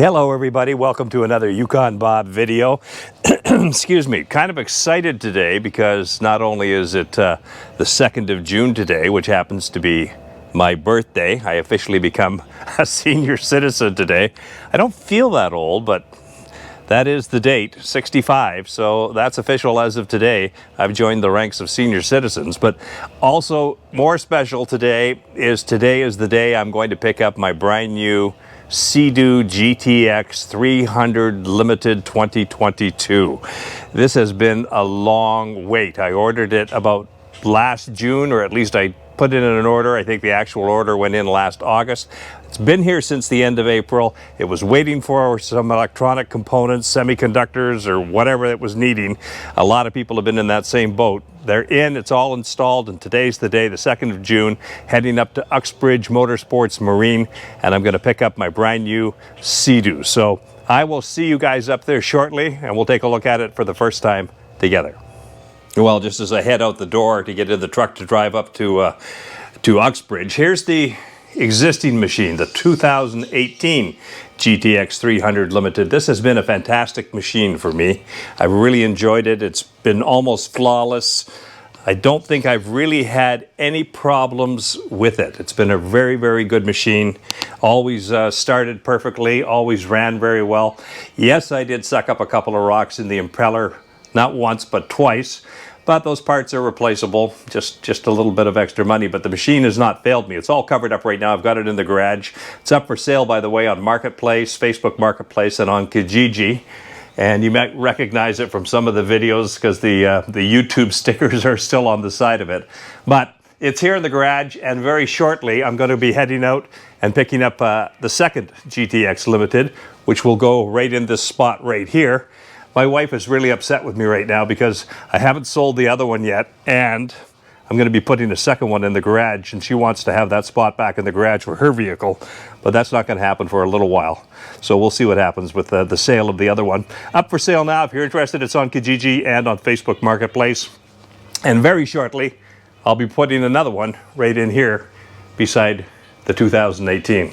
Hello everybody, welcome to another Yukon Bob video. Excuse me, kind of excited today because not only is it the 2nd of June today, which happens to be my birthday. I officially become a senior citizen today. I don't feel that old, but that is the date, 65, so that's official as of today. I've joined the ranks of senior citizens, but also more special today is the day I'm going to pick up my brand new Seadoo GTX 300 Limited 2022. This has been a long wait. I ordered it about last June, or at least I put in an order. I think the actual order went in last August. It's been here since the end of April. It was waiting for some electronic components, semiconductors, or whatever it was needing. A lot of people have been in that same boat. They're in, it's all installed, and today's the day, the 2nd of June, heading up to Uxbridge Motorsports Marine, and I'm going to pick up my brand new Seadoo. So I will see you guys up there shortly, and we'll take a look at it for the first time together. Well, just as I head out the door to get in the truck to drive up to Uxbridge, here's the existing machine, the 2018 GTX 300 Limited. This has been a fantastic machine for me. I've really enjoyed it. It's been almost flawless. I don't think I've really had any problems with it. It's been a very, very good machine. Always started perfectly, always ran very well. Yes, I did suck up a couple of rocks in the impeller, not once, but twice. But those parts are replaceable, just a little bit of extra money. But the machine has not failed me. It's all covered up right now. I've got it in the garage. It's up for sale, by the way, on Marketplace, Facebook Marketplace, and on Kijiji. And you might recognize it from some of the videos because the YouTube stickers are still on the side of it. But it's here in the garage, and very shortly I'm going to be heading out and picking up the second GTX Limited, which will go right in this spot right here. My wife is really upset with me right now because I haven't sold the other one yet, and I'm going to be putting the second one in the garage, and she wants to have that spot back in the garage for her vehicle, but that's not going to happen for a little while. So we'll see what happens with the sale of the other one. Up for sale now. If you're interested, it's on Kijiji and on Facebook Marketplace. And very shortly, I'll be putting another one right in here beside the 2018.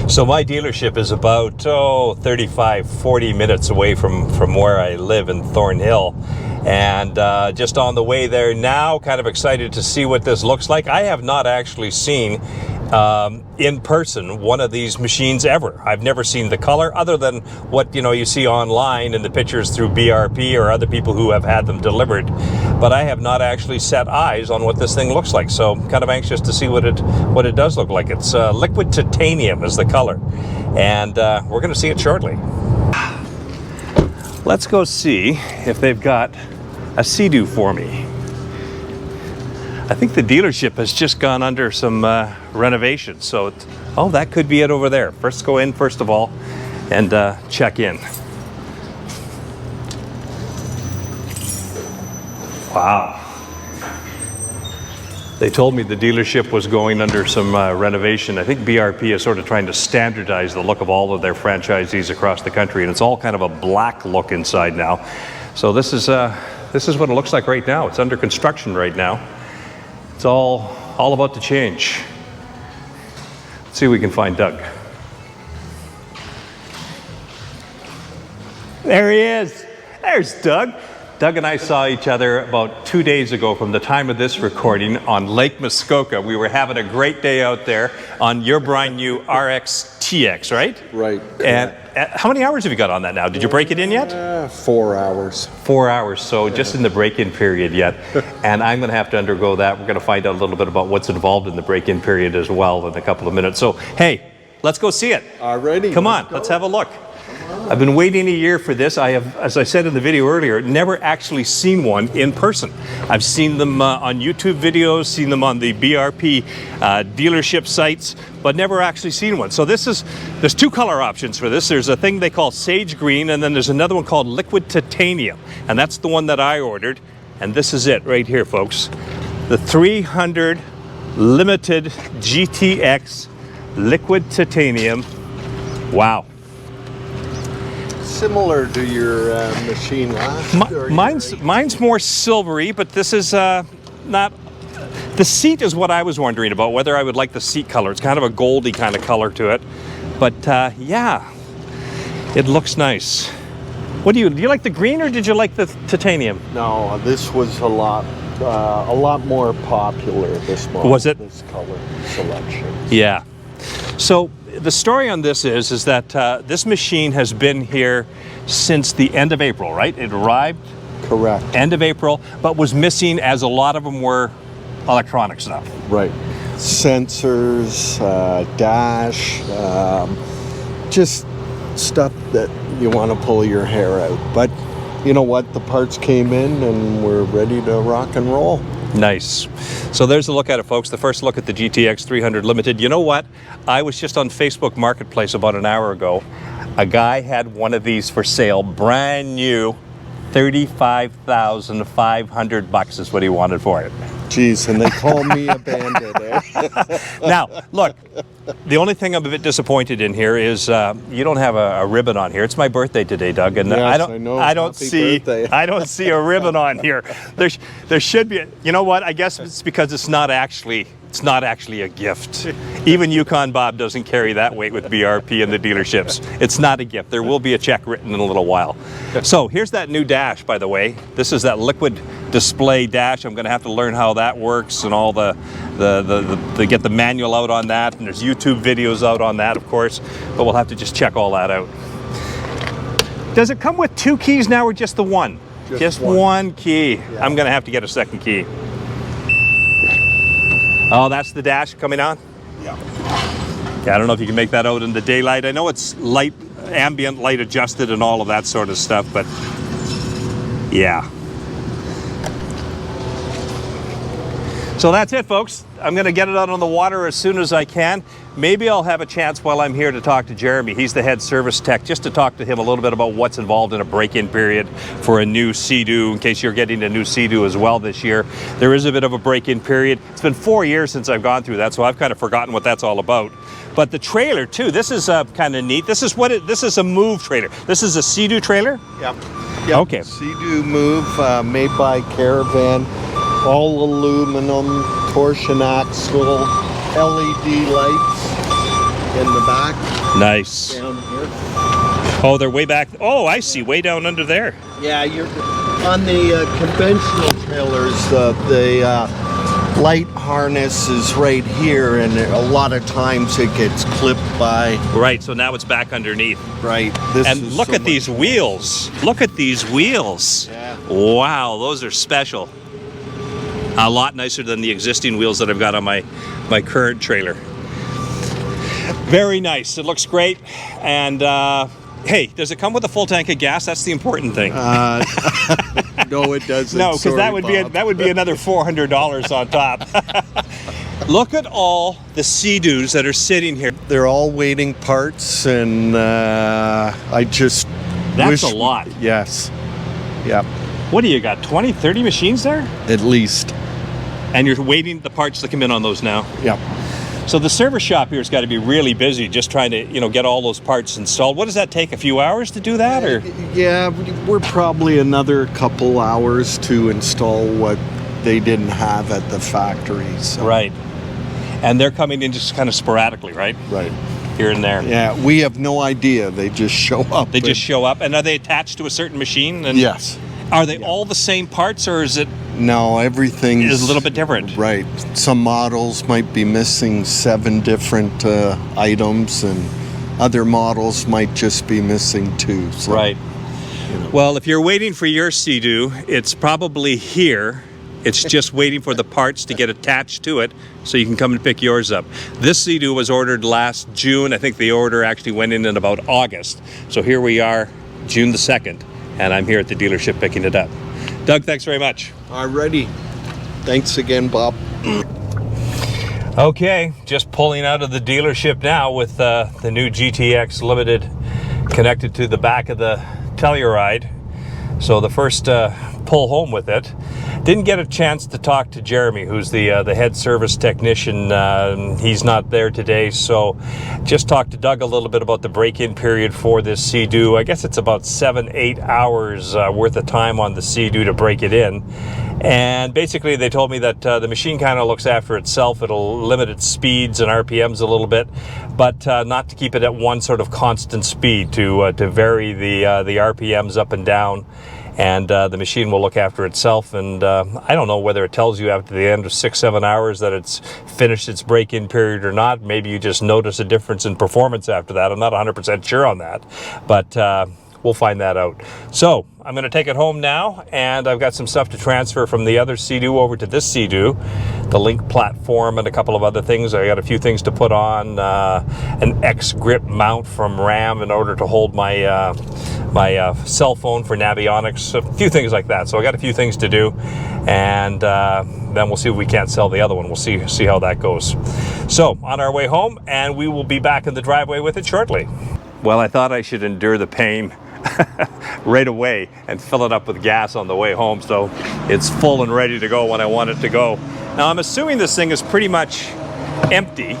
So my dealership is about 35-40 minutes away from where I live in Thornhill, and just on the way there now, kind of excited to see what this looks like. I have not actually seen in person one of these machines ever. I've never seen the color other than what you see online in the pictures through BRP or other people who have had them delivered, but I have not actually set eyes on what this thing looks like. So I'm kind of anxious to see what it does look like. It's liquid titanium is the color, and we're going to see it shortly. Let's go see if they've got a Seadoo for me. I think the dealership has just gone under some renovations, so oh, that could be it over there. Let's go in first of all and check in. Wow. They told me the dealership was going under some renovation. I think BRP is sort of trying to standardize the look of all of their franchisees across the country, and it's all kind of a black look inside now. So this is what it looks like right now. It's under construction right now. It's all about to change. Let's see if we can find Doug. There he is. There's Doug. Doug and I saw each other about 2 days ago from the time of this recording on Lake Muskoka. We were having a great day out there on your brand new RX TX, right? Right. And how many hours have you got on that now? Did you break it in yet? 4 hours. 4 hours, so just in the break-in period yet. And I'm going to have to undergo that. We're going to find out a little bit about what's involved in the break-in period as well in a couple of minutes. So, hey, let's go see it. Alrighty. Come on, let's have a look. I've been waiting a year for this. I have, as I said in the video earlier, never actually seen one in person. I've seen them on YouTube videos, seen them on the BRP dealership sites, but never actually seen one. So there's two color options for this. There's a thing they call sage green, and then there's another one called liquid titanium. And that's the one that I ordered. And this is it right here, folks. The 300 Limited GTX liquid titanium. Wow. Similar to your machine last? Mine's more silvery, but this is not. The seat is what I was wondering about, whether I would like the seat color. It's kind of a goldy kind of color to it. But yeah, It looks nice. What do you like the green or did you like the titanium? No, this was a lot more popular. This model, Was it? This color selection. Yeah. So the story on this is that this machine has been here since the end of April, right? It arrived. Correct. End of April, but was missing as a lot of them were electronic stuff. Right. Sensors, dash, just stuff that you want to pull your hair out. But you know what? The parts came in and we're ready to rock and roll. Nice. So there's a look at it, folks. The first look at the GTX 300 Limited. You know what? I was just on Facebook Marketplace about an hour ago. A guy had one of these for sale, brand new. $35,500 is what he wanted for it. Jeez, and they call me a bandit, eh? Now, look, the only thing I'm a bit disappointed in here is you don't have a ribbon on here. It's my birthday today, Doug, and yes, I don't Happy birthday. I don't see a ribbon on here. There should be. You know what? I guess it's because it's not actually a gift. Even Yukon Bob doesn't carry that weight with BRP in the dealerships. It's not a gift. There will be a check written in a little while. So here's that new dash, by the way. This is that liquid display dash. I'm going to have to learn how that works and all the get the manual out on that. And there's YouTube videos out on that, of course. But we'll have to just check all that out. Does it come with 2 keys now or just the one? Just one key. Yeah. I'm going to have to get a second key. Oh, that's the dash coming on? Yeah. Yeah, I don't know if you can make that out in the daylight. I know it's light, ambient light adjusted and all of that sort of stuff, but yeah. So that's it, folks. I'm going to get it out on the water as soon as I can. Maybe I'll have a chance while I'm here to talk to Jeremy. He's the head service tech, just to talk to him a little bit about what's involved in a break-in period for a new Seadoo, in case you're getting a new Seadoo as well this year. There is a bit of a break-in period. It's been 4 years since I've gone through that, so I've kind of forgotten what that's all about. But the trailer, too, this is kind of neat. This is a move trailer. This is a Seadoo trailer? Yep. Okay. Seadoo move, made by Caravan. All aluminum, torsion axle, LED lights in the back. Nice. Down here. Oh, they're way back. Oh, I see, way down under there. Yeah, you're on the conventional trailers. The light harness is right here, and a lot of times it gets clipped by. Right. So now it's back underneath. Right. And look at these wheels. Look at these wheels. Yeah. Wow, those are special. A lot nicer than the existing wheels that I've got on my current trailer. Very nice. It looks great. And hey, does it come with a full tank of gas? That's the important thing. No, it doesn't. No, because that would be another $400 on top. Look at all the Seadoos that are sitting here. They're all waiting parts, and that's a lot. Yes. Yeah. What do you got? 20, 30 machines there? At least. And you're waiting the parts to come in on those now? Yep. So the service shop here's got to be really busy just trying to, get all those parts installed. What does that take? A few hours to do that, or? Yeah, we're probably another couple hours to install what they didn't have at the factory. So. Right. And they're coming in just kind of sporadically, right? Right. Here and there. Yeah, we have no idea. They just show up. They just show up. And are they attached to a certain machine? And yes. Are they all the same parts, or is it? No, everything is a little bit different. Right. Some models might be missing 7 different items, and other models might just be missing 2. So, right. Well, if you're waiting for your Seadoo, it's probably here. It's just waiting for the parts to get attached to it so you can come and pick yours up. This Seadoo was ordered last June. I think the order actually went in about August. So here we are, June the 2nd. And I'm here at the dealership picking it up. Doug, thanks very much. Alrighty. Thanks again, Bob. Okay, just pulling out of the dealership now with the new GTX Ltd connected to the back of the Telluride. So the first pull home with it. Didn't get a chance to talk to Jeremy, who's the head service technician. He's not there today, so just talked to Doug a little bit about the break-in period for this Seadoo. I guess it's about 7-8 hours worth of time on the Seadoo to break it in. And basically they told me that the machine kind of looks after itself. It'll limit its speeds and RPMs a little bit, but not to keep it at one sort of constant speed, to vary the RPMs up and down, and the machine will look after itself. And I don't know whether it tells you after the end of 6-7 hours that it's finished its break-in period or not. Maybe you just notice a difference in performance after that. I'm not 100% sure on that, but we'll find that out. So I'm going to take it home now, and I've got some stuff to transfer from the other Seadoo over to this Seadoo, the link platform and a couple of other things. I got a few things to put on, an X grip mount from RAM in order to hold my my cell phone for navionics, a few things like that. So I got a few things to do, and then we'll see if we can't sell the other one. We'll see how that goes. So on our way home, and we will be back in the driveway with it shortly. Well, I thought I should endure the pain right away and fill it up with gas on the way home, so it's full and ready to go when I want it to go. Now I'm assuming this thing is pretty much empty,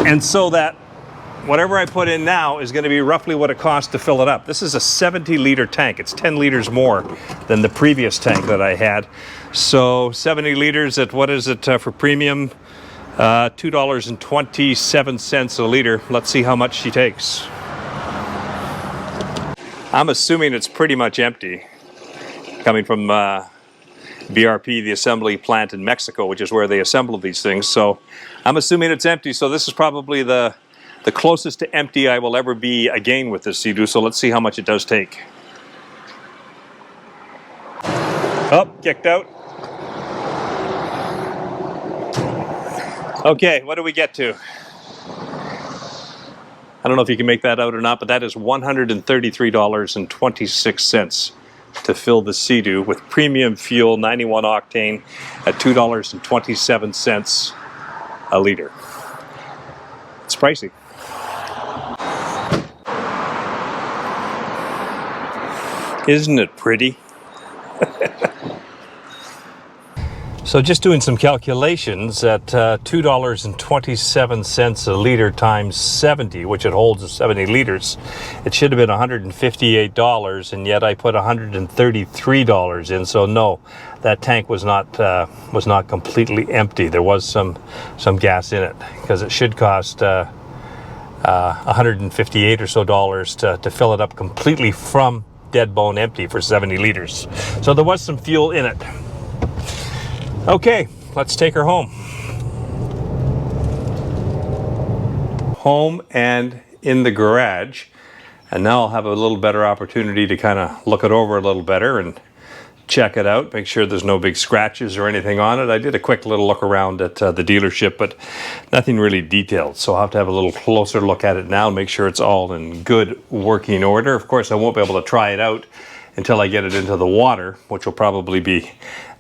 and so that whatever I put in now is going to be roughly what it costs to fill it up. This is a 70-liter tank. It's 10 liters more than the previous tank that I had. So 70 liters at, what is it for premium? $2.27 a liter. Let's see how much she takes. I'm assuming it's pretty much empty, coming from BRP, the assembly plant in Mexico, which is where they assemble these things. So I'm assuming it's empty. So this is probably the closest to empty I will ever be again with this Seadoo. So let's see how much it does take. Oh, kicked out. Okay, what do we get to? I don't know if you can make that out or not, but that is $133.26 to fill the Seadoo with premium fuel, 91 octane, at $2.27 a liter. It's pricey. Isn't it pretty? So just doing some calculations, at $2.27 a liter times 70, which it holds at 70 liters, it should have been $158, and yet I put $133 in. So no, that tank was not completely empty. There was some gas in it, because it should cost $158 or so to fill it up completely from dead bone empty for 70 liters. So there was some fuel in it. Okay, let's take her home. Home and in the garage. And now I'll have a little better opportunity to kind of look it over a little better and check it out, make sure there's no big scratches or anything on it. I did a quick little look around at the dealership, but nothing really detailed. So I'll have to have a little closer look at it now and make sure it's all in good working order. Of course, I won't be able to try it out until I get it into the water, which will probably be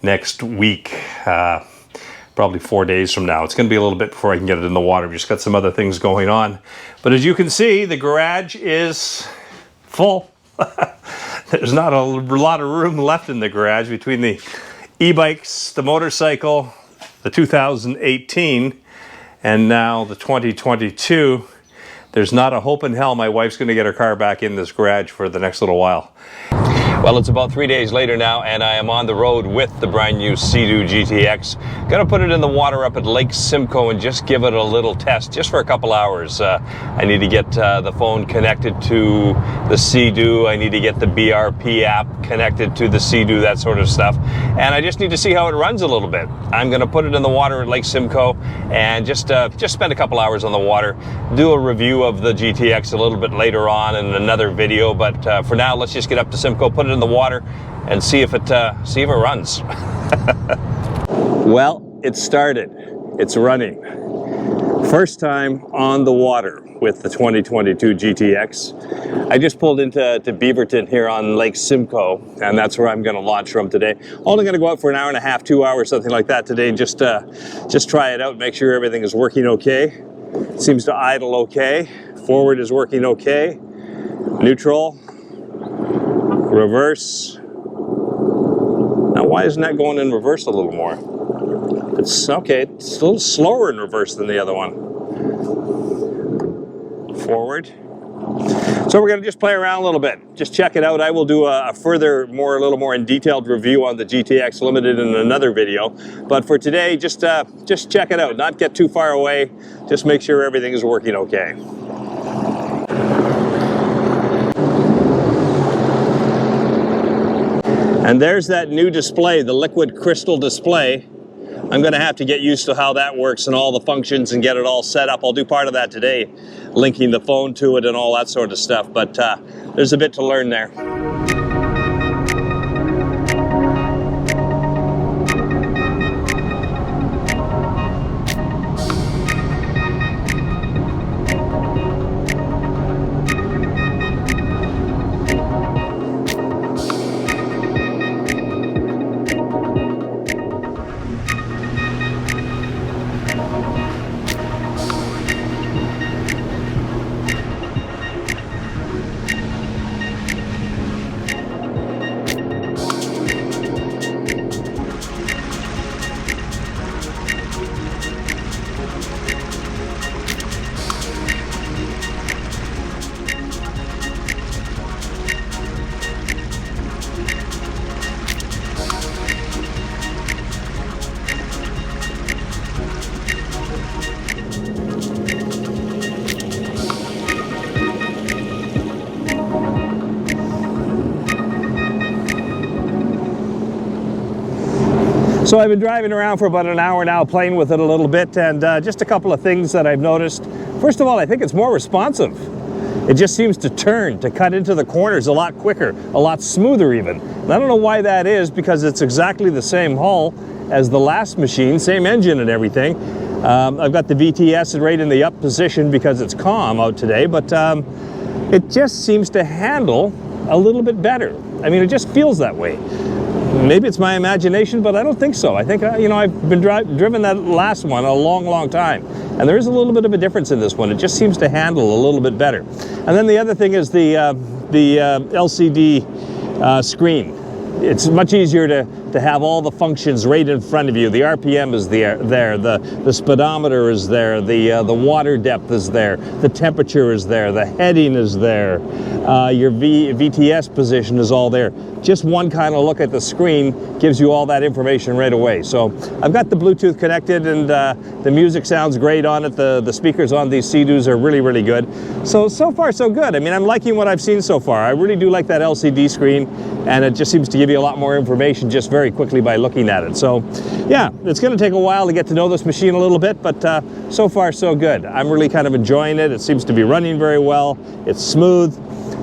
next week, probably 4 days from now. It's going to be a little bit before I can get it in the water. We've just got some other things going on. But as you can see, the garage is full. There's not a lot of room left in the garage between the e-bikes, the motorcycle, the 2018, and now the 2022. There's not a hope in hell my wife's going to get her car back in this garage for the next little while. Well, it's about 3 days later now, and I am on the road with the brand new Seadoo GTX. Gonna put it in the water up at Lake Simcoe and just give it a little test, just for a couple hours. I need to get the phone connected to the Seadoo. I need to get the BRP app connected to the Seadoo, that sort of stuff. And I just need to see how it runs a little bit. I'm gonna put it in the water at Lake Simcoe and just spend a couple hours on the water. Do a review of the GTX a little bit later on in another video, but for now, let's just get up to Simcoe, put it in the water, and see if it runs. Well, it started. It's running. First time on the water with the 2022 GTX. I just pulled into Beaverton here on Lake Simcoe, and that's where I'm going to launch from today. Only going to go out for an hour and a half, 2 hours, something like that today, and just try it out, make sure everything is working okay. It seems to idle okay. Forward is working okay. Neutral. Reverse. Now, why isn't that going in reverse a little more? It's okay. It's a little slower in reverse than the other one. Forward. So we're going to just play around a little bit, just check it out. I will do a further, a little more in detailed review on the GTX Ltd in another video. But for today, just check it out, not get too far away, just make sure everything is working okay. And there's that new display, the liquid crystal display. I'm going to have to get used to how that works and all the functions and get it all set up. I'll do part of that today, linking the phone to it and all that sort of stuff. But there's a bit to learn there. So I've been driving around for about an hour now, playing with it a little bit, and just a couple of things that I've noticed. First of all, I think it's more responsive. It just seems to turn, to cut into the corners a lot quicker, a lot smoother even. And I don't know why that is, because it's exactly the same hull as the last machine, same engine and everything. I've got the VTS right in the up position because it's calm out today, but it just seems to handle a little bit better. I mean, it just feels that way. Maybe it's my imagination, but I don't think so. I think, you know, I've been driven that last one a long, long time, and there is a little bit of a difference in this one. It just seems to handle a little bit better. And then the other thing is the LCD screen. It's much easier to have all the functions right in front of you. The RPM is there, the speedometer is there, the water depth is there, the temperature is there, the heading is there, your VTS position is all there. Just one kind of look at the screen gives you all that information right away. So I've got the Bluetooth connected, and the music sounds great on it. The speakers on these Seadoos are really, really good. So far so good. I mean, I'm liking what I've seen so far. I really do like that LCD screen, and it just seems to give you a lot more information just very quickly by looking at it. So yeah, it's going to take a while to get to know this machine a little bit, but so far so good. I'm really kind of enjoying it. It seems to be running very well. It's smooth.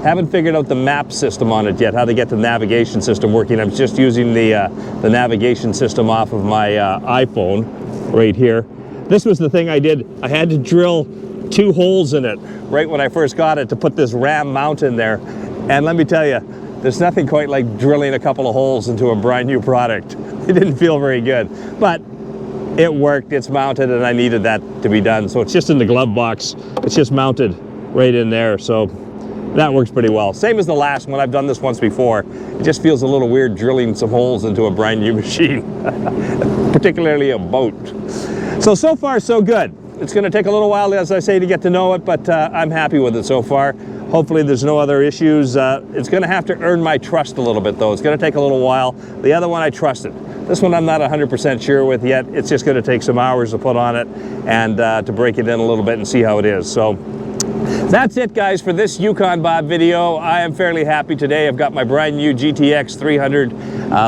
Haven't figured out the map system on it yet, how to get the navigation system working. I'm just using the navigation system off of my iPhone right here. This was the thing I did. I had to drill 2 holes in it right when I first got it to put this RAM mount in there. And let me tell you, there's nothing quite like drilling a couple of holes into a brand new product. It didn't feel very good, but it worked. It's mounted, and I needed that to be done. So it's just in the glove box. It's just mounted right in there. So that works pretty well. Same as the last one. I've done this once before. It just feels a little weird drilling some holes into a brand new machine, particularly a boat. So far so good. It's going to take a little while, as I say, to get to know it, but I'm happy with it so far. Hopefully there's no other issues. It's going to have to earn my trust a little bit, though. It's going to take a little while. The other one I trusted. This one I'm not 100% sure with yet. It's just going to take some hours to put on it and to break it in a little bit and see how it is. So that's it, guys, for this Yukon Bob video. I am fairly happy today. I've got my brand new GTX 300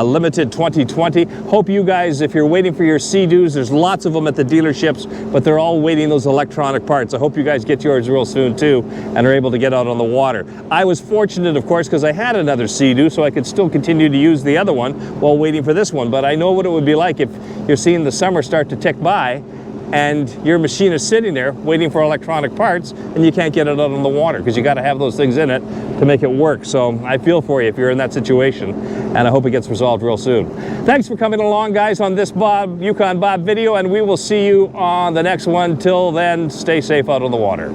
Limited 2020. Hope you guys, if you're waiting for your Seadoos, there's lots of them at the dealerships, but they're all waiting those electronic parts. I hope you guys get yours real soon too and are able to get out on the water. I was fortunate, of course, because I had another Seadoo, so I could still continue to use the other one while waiting for this one. But I know what it would be like if you're seeing the summer start to tick by and your machine is sitting there waiting for electronic parts and you can't get it out on the water because you got to have those things in it to make it work. So I feel for you if you're in that situation, and I hope it gets resolved real soon. Thanks for coming along, guys, on this Yukon Bob video, and we will see you on the next one. Till then, stay safe out on the water.